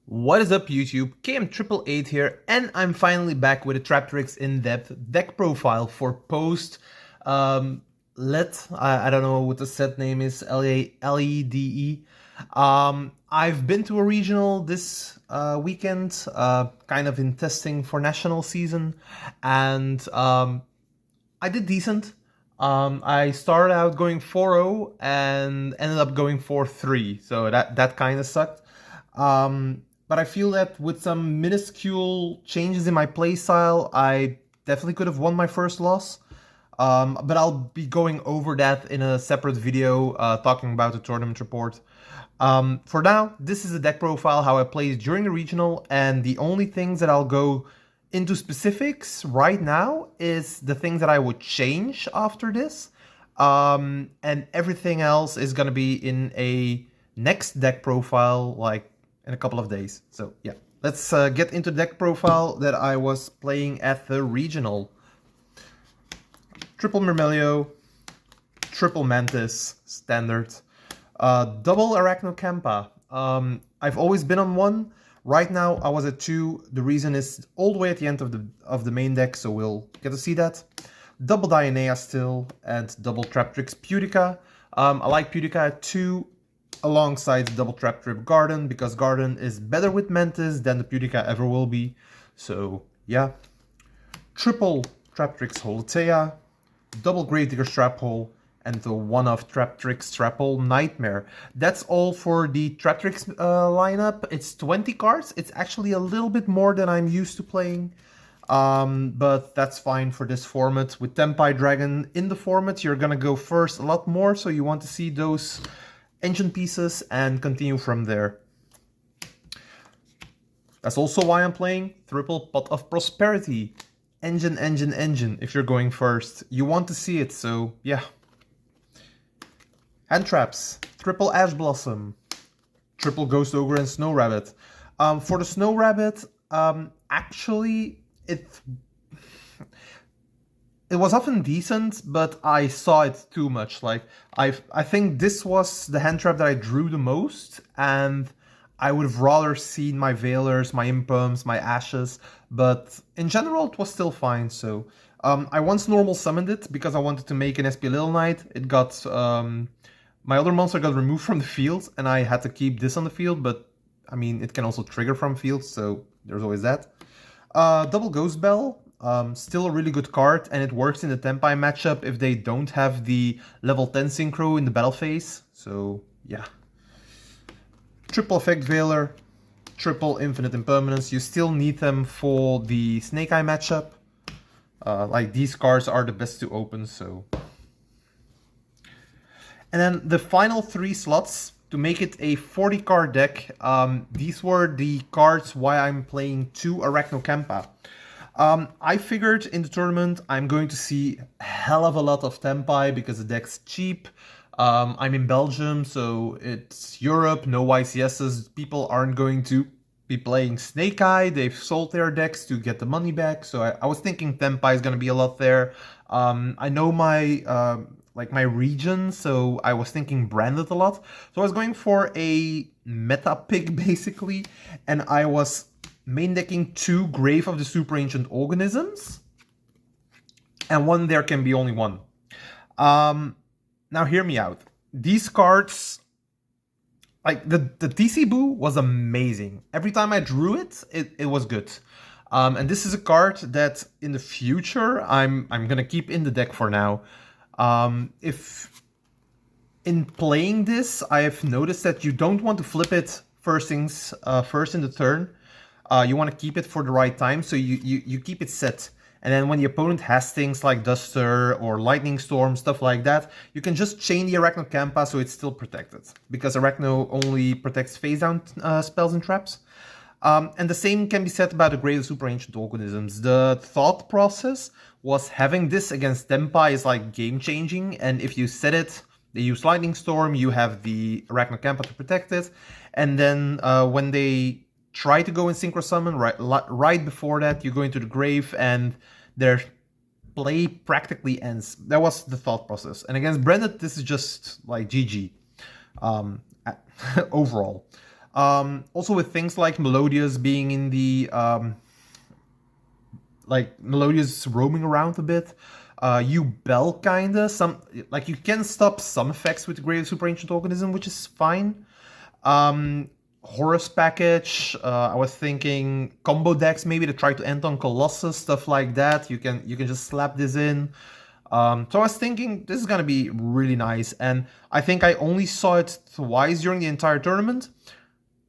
What is up YouTube, KM888 here, and I'm finally back with a Traptrix in-depth deck profile for post LEDE, I don't know what the set name is, LEDE. I've been to a regional this weekend, kind of in testing for national season, and I did decent. I started out going 4-0 and ended up going 4-3, so that kind of sucked. But I feel that with some minuscule changes in my playstyle, I definitely could have won my first loss. But I'll be going over that in a separate video, talking about the tournament report. For now, this is a deck profile, how I played during the regional, and the only things that I'll go into specifics right now is the things that I would change after this. And everything else is going to be in a next deck profile, like in a couple of days. So yeah, let's get into the deck profile that I was playing at the regional. Triple Myrmelio, triple Mantis, standard, double Arachnocampa. I've always been on one. Right now I was at 2. The reason is all the way at the end of the main deck, so we'll get to see that. Double Dionea still, and double Traptrix Pudica. I like Pudica at 2. Alongside the double Traptrix Garden, because Garden is better with Mantis than the Pudica ever will be. So yeah. Triple Traptrix Holotea, double Gravedigger Straphole, and the one-off Traptrix Straphole Nightmare. That's all for the Traptrix lineup. It's 20 cards. It's actually a little bit more than I'm used to playing. But that's fine for this format. With Tempai Dragon in the format, you're gonna go first a lot more, so you want to see those engine pieces and continue from there. That's also why I'm playing triple Pot of Prosperity. Engine, engine, engine, if you're going first. You want to see it, so yeah. Hand traps, triple Ash Blossom, triple Ghost Ogre and Snow Rabbit. For the Snow Rabbit, actually, it was often decent, but I saw it too much. Like, I think this was the hand trap that I drew the most, and I would have rather seen my Veilers, my Impums, my Ashes, but in general it was still fine. So I once normal summoned it because I wanted to make an SP Little Knight. It got, my other monster got removed from the field, and I had to keep this on the field, but I mean, it can also trigger from field, so there's always that. Double Ghost Bell. Still a really good card, and it works in the Tempai matchup if they don't have the level 10 synchro in the battle phase. So yeah. Triple Effect Veiler, triple Infinite Impermanence. You still need them for the Snake Eye matchup. Like, these cards are the best to open, so. And then the final 3 slots to make it a 40 card deck. These were the cards why I'm playing 2 Arachnocampa. I figured in the tournament I'm going to see a hell of a lot of Tempai because the deck's cheap. I'm in Belgium, so it's Europe, no YCSs. People aren't going to be playing Snake Eye. They've sold their decks to get the money back, so I was thinking Tempai is going to be a lot there. I know my my region, so I was thinking branded a lot. So I was going for a meta pick basically, and I was main decking 2 Grave of the Super Ancient Organisms, and 1 there can be only 1. Now hear me out. These cards, like the TC Boo was amazing. Every time I drew it, it was good. And this is a card that in the future I'm gonna keep in the deck for now. If in playing this, I have noticed that you don't want to flip it first in the turn. You want to keep it for the right time, so you keep it set. And then when the opponent has things like Duster or Lightning Storm, stuff like that, you can just chain the Arachnocampa so it's still protected. Because Arachno only protects face-down spells and traps. And the same can be said about the Grave of Super Ancient Organisms. The thought process was having this against Tempai is like game-changing, and if you set it, they use Lightning Storm, you have the Arachnocampa to protect it, and then when they try to go in Synchro Summon, right before that, you go into the grave and their play practically ends. That was the thought process. And against Branded, this is just like GG overall. Also with things like Melodious being in the like Melodious roaming around a bit. You bell kinda you can stop some effects with the Great Super Ancient Organism, which is fine. Horus package. I was thinking combo decks maybe to try to end on Colossus, stuff like that. You can just slap this in. So I was thinking this is gonna be really nice, and I think I only saw it twice during the entire tournament,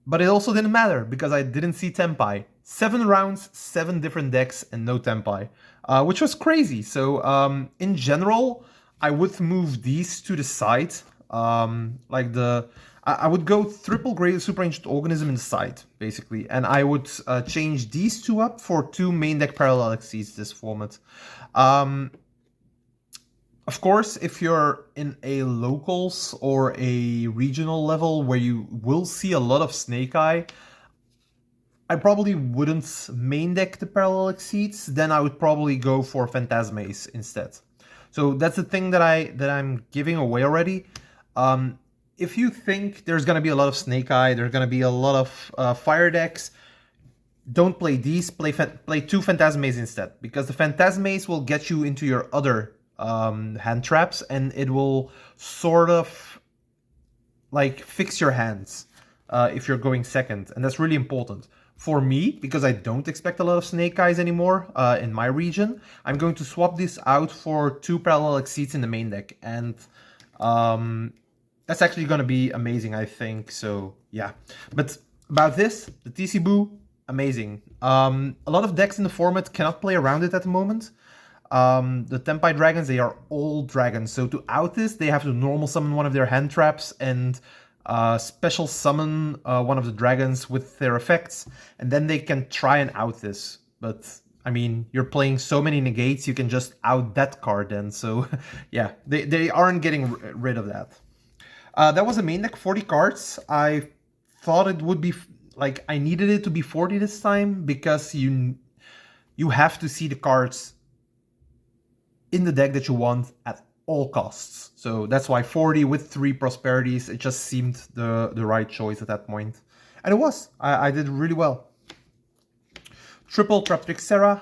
but it also didn't matter because I didn't see Tempai. 7 rounds, 7 different decks, and no Tempai, which was crazy. So in general, I would move these to the side. I would go triple Great Super Ancient Organism in the side, basically, and I would change these 2 up for 2 main deck Parallel Exceeds this format. Of course, if you're in a locals or a regional level where you will see a lot of Snake Eye, I probably wouldn't main deck the Parallel Exceeds. Then I would probably go for Phantasmace instead. So that's the thing that I'm giving away already. If you think there's gonna be a lot of Snake Eye, there's gonna be a lot of fire decks, don't play these. Play 2 Phantasmace instead, because the Phantasmace will get you into your other hand traps, and it will sort of like fix your hands if you're going second, and that's really important. For me, because I don't expect a lot of Snake Eyes anymore in my region, I'm going to swap this out for 2 Parallel Exceeds in the main deck, and that's actually going to be amazing, I think. So yeah, but about this, the TC Boo, amazing. A lot of decks in the format cannot play around it at the moment. The Tempai dragons, they are all dragons, so to out this, they have to normal summon one of their hand traps and special summon one of the dragons with their effects, and then they can try and out this. But I mean, you're playing so many negates, you can just out that card then. So yeah, they aren't getting rid of that. That was a main deck, 40 cards. I thought it would be like I needed it to be 40 this time, because you have to see the cards in the deck that you want at all costs. So that's why 40 with 3 prosperities, it just seemed the right choice at that point. And it was. I did really well. Triple Traptrix Serra,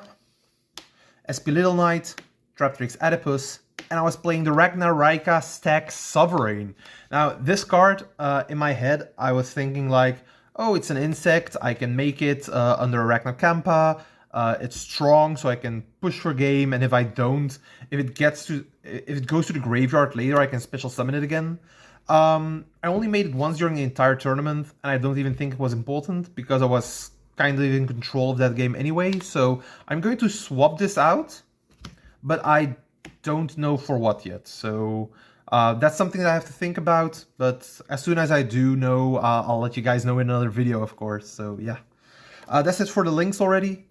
SP Little Knight, Traptrix Oedipus, and I was playing the Ragnar Raika Stack Sovereign. Now, this card, in my head, I was thinking like, oh, it's an insect, I can make it under Ragnar Kampa. It's strong, so I can push for game, and if I don't, if it goes to the graveyard later, I can special summon it again. I only made it once during the entire tournament, and I don't even think it was important, because I was kind of in control of that game anyway. So I'm going to swap this out, but I don't know for what yet. So that's something that I have to think about, but as soon as I do know, I'll let you guys know in another video, of course. So yeah, that's it for the links already.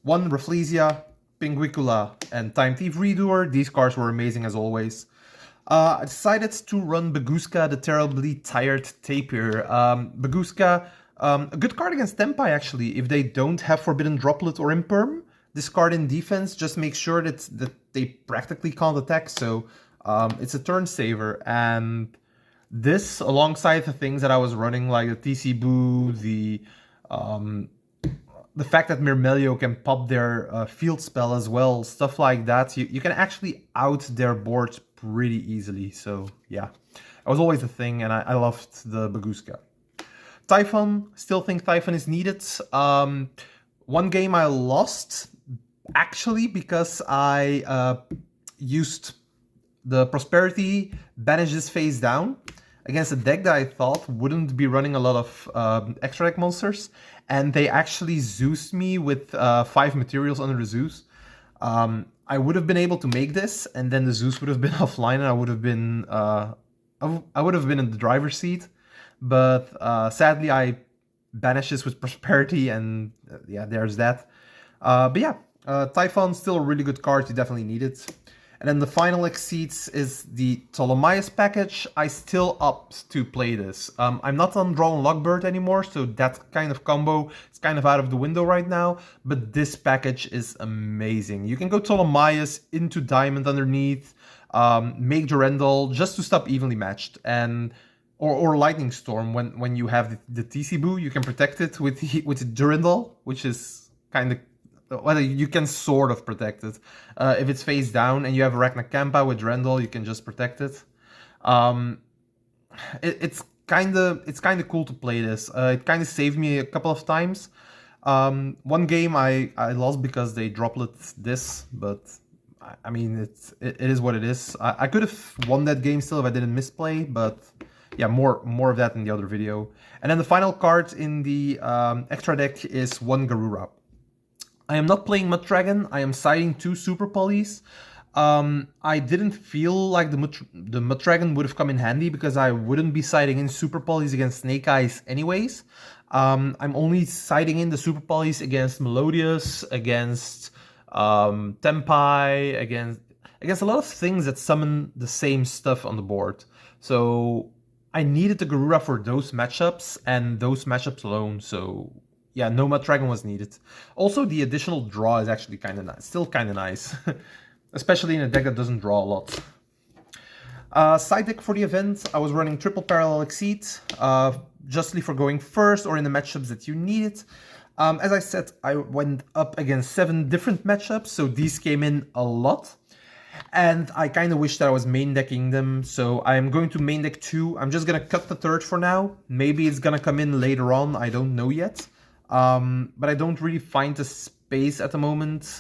1 Rafflesia, Pinguicula, and Time Thief Redoer. These cards were amazing as always. I decided to run Baguska, the Terribly Tired Tapir. Baguska, a good card against Tempai actually. If they don't have Forbidden Droplet or Imperm, this card in defense just makes sure that they practically can't attack. So it's a turn saver. And this, alongside the things that I was running, like the TC Boo, the fact that Myrmelio can pop their field spell as well, stuff like that, you can actually out their board pretty easily. So yeah, that was always a thing, and I loved the Baguska. Typhon, still think Typhon is needed. One game I lost, actually, because I used the Prosperity, banish this face down, against a deck that I thought wouldn't be running a lot of extra deck monsters, and they actually Zeused me with 5 materials under the Zeus. I would have been able to make this, and then the Zeus would have been offline, and I would have been in the driver's seat. But sadly, I banished this with Prosperity, and yeah, there's that. But yeah, Typhon's still a really good card. You definitely need it. And then the final Exceeds is the Ptolemaeus package. I still opt to play this. I'm not on Draw and Lockbird anymore, so that kind of combo is kind of out of the window right now. But this package is amazing. You can go Ptolemaeus into Diamond underneath, make Durendal just to stop Evenly Matched. And or Lightning Storm. When you have the TC Boo, you can protect it with Durandal, which is kind of, well, you can sort of protect it. If it's face down and you have Arachna with Durandal, you can just protect it. It's kind of cool to play this. It kind of saved me a couple of times. One game I lost because they droplet this, but I mean it is what it is. I could have won that game still if I didn't misplay, but yeah, more of that in the other video. And then the final card in the extra deck is one Garura. I am not playing Mud Dragon. I am siding 2 Super Polys. I didn't feel like the Mud Dragon would have come in handy because I wouldn't be siding in Super Polys against Snake Eyes anyways. I'm only siding in the Super Polys against Melodious, against Tempai, against a lot of things that summon the same stuff on the board. So I needed the Garura for those matchups and those matchups alone, so yeah, no Mud Dragon was needed. Also, the additional draw is actually kind of nice, still kind of nice. Especially in a deck that doesn't draw a lot. Side deck for the event, I was running triple Parallel Exceed, justly for going first or in the matchups that you need it. As I said, I went up against 7 different matchups, so these came in a lot. And I kind of wish that I was main decking them, so I'm going to main deck 2. I'm just going to cut the third for now. Maybe it's going to come in later on, I don't know yet. But I don't really find the space at the moment,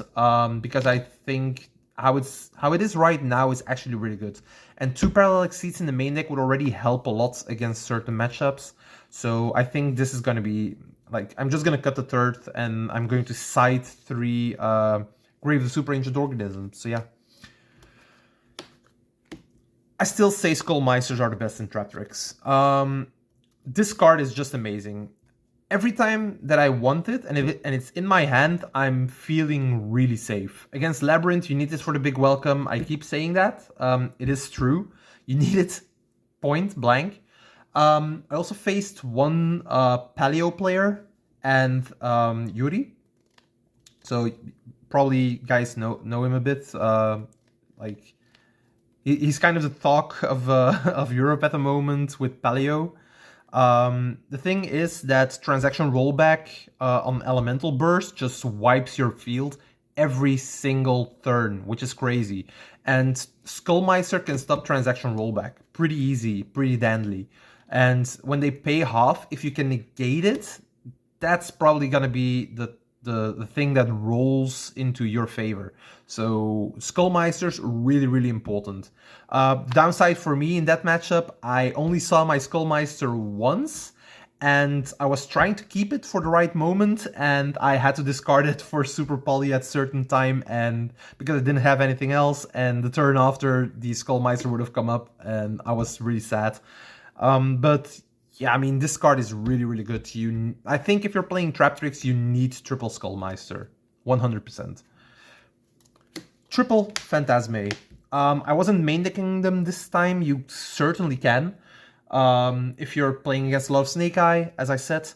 because I think how it is right now is actually really good. And 2 Parallel Exceeds in the main deck would already help a lot against certain matchups. So I think this is going to be, like, I'm just going to cut the third and I'm going to side 3 Grave of the Super Ancient Organism. So yeah. I still say Skullmeisters are the best in Traptrix. This card is just amazing. Every time that I want it and it's in my hand, I'm feeling really safe. Against Labyrinth, you need this for the big welcome. I keep saying that. It is true. You need it point blank. I also faced one Paleo player and Yuri. So probably guys know him a bit. Like he's kind of the talk of Europe at the moment with Paleo. The thing is that transaction rollback on Elemental Burst just wipes your field every single turn, which is crazy. And Skullmeister can stop transaction rollback pretty easy, pretty dandly. And when they pay half, if you can negate it, that's probably gonna be the thing that rolls into your favor. So Skullmeister's really, really important. Downside for me in that matchup, I only saw my Skullmeister once, and I was trying to keep it for the right moment, and I had to discard it for Super Poly at certain time, and because I didn't have anything else, and the turn after, the Skullmeister would have come up, and I was really sad. But yeah, I mean, this card is really, really good. I think if you're playing Traptrix, you need triple Skullmeister, 100%. Triple Phantasme. I wasn't main decking them this time. You certainly can, if you're playing against a lot of Snake Eye, as I said.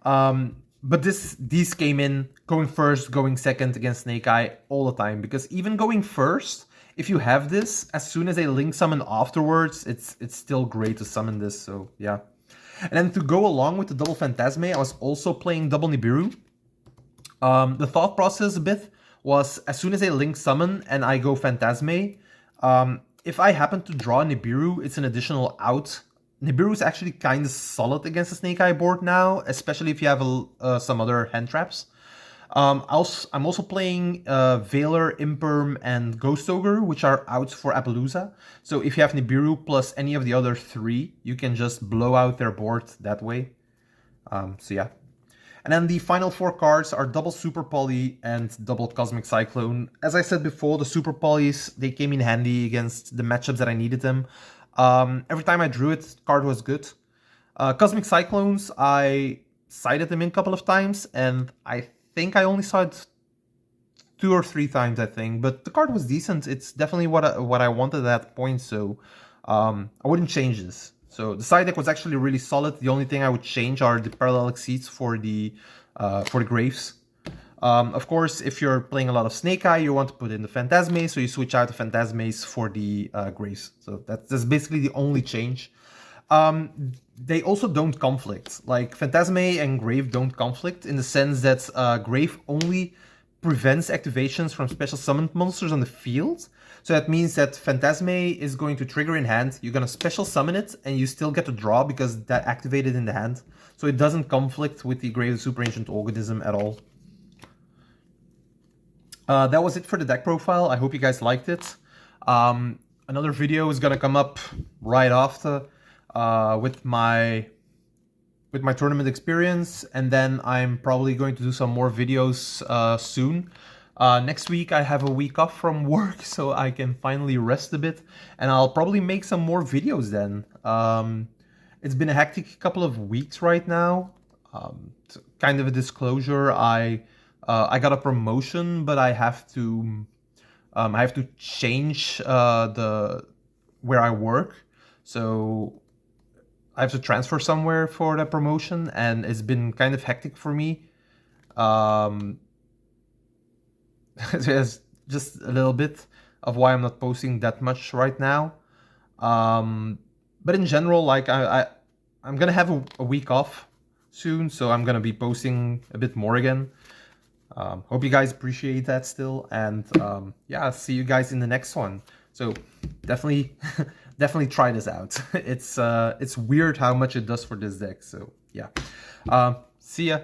But these came in going first, going second against Snake Eye all the time. Because even going first, if you have this, as soon as they link summon afterwards, it's still great to summon this. So yeah. And then to go along with the double Phantasme, I was also playing double Nibiru. The thought process a bit was, as soon as they link summon and I go Phantasme, if I happen to draw Nibiru, it's an additional out. Nibiru is actually kind of solid against the Snake Eye board now, especially if you have some other hand traps. I'm also playing Veiler, Imperm, and Ghost Ogre, which are outs for Appaloosa. So if you have Nibiru plus any of the other 3, you can just blow out their board that way. So yeah. And then the final 4 cards are double Super Poly and double Cosmic Cyclone. As I said before, the Super Polys, they came in handy against the matchups that I needed them. Every time I drew it, card was good. Cosmic Cyclones, I sided them in a couple of times, and I think I only saw it 2 or 3 times, I think. But the card was decent. It's definitely what I wanted at that point, so I wouldn't change this. So the side deck was actually really solid. The only thing I would change are the Parallel Exceeds for the Graves. Of course, if you're playing a lot of Snake Eye, you want to put in the Phantasme, so you switch out the Phantasmes for the Graves. So that's basically the only change. They also don't conflict. Like Phantasme and Grave don't conflict in the sense that Grave only prevents activations from special summoned monsters on the field. So that means that Phantasme is going to trigger in hand, you're going to special summon it, and you still get to draw because that activated in the hand. So it doesn't conflict with the Grave Super Ancient Organism at all. That was it for the deck profile. I hope you guys liked it. Another video is going to come up right after with my tournament experience, and then I'm probably going to do some more videos soon. Next week I have a week off from work, so I can finally rest a bit, and I'll probably make some more videos then. It's been a hectic couple of weeks right now. Kind of a disclosure, I got a promotion, but I have to change where I work, so I have to transfer somewhere for the promotion, and it's been kind of hectic for me. There's just a little bit of why I'm not posting that much right now. But in general, like I'm gonna have a week off soon, so I'm gonna be posting a bit more again. Hope you guys appreciate that still, and yeah, I'll see you guys in the next one. So definitely definitely try this out. It's weird how much it does for this deck. So yeah, see ya.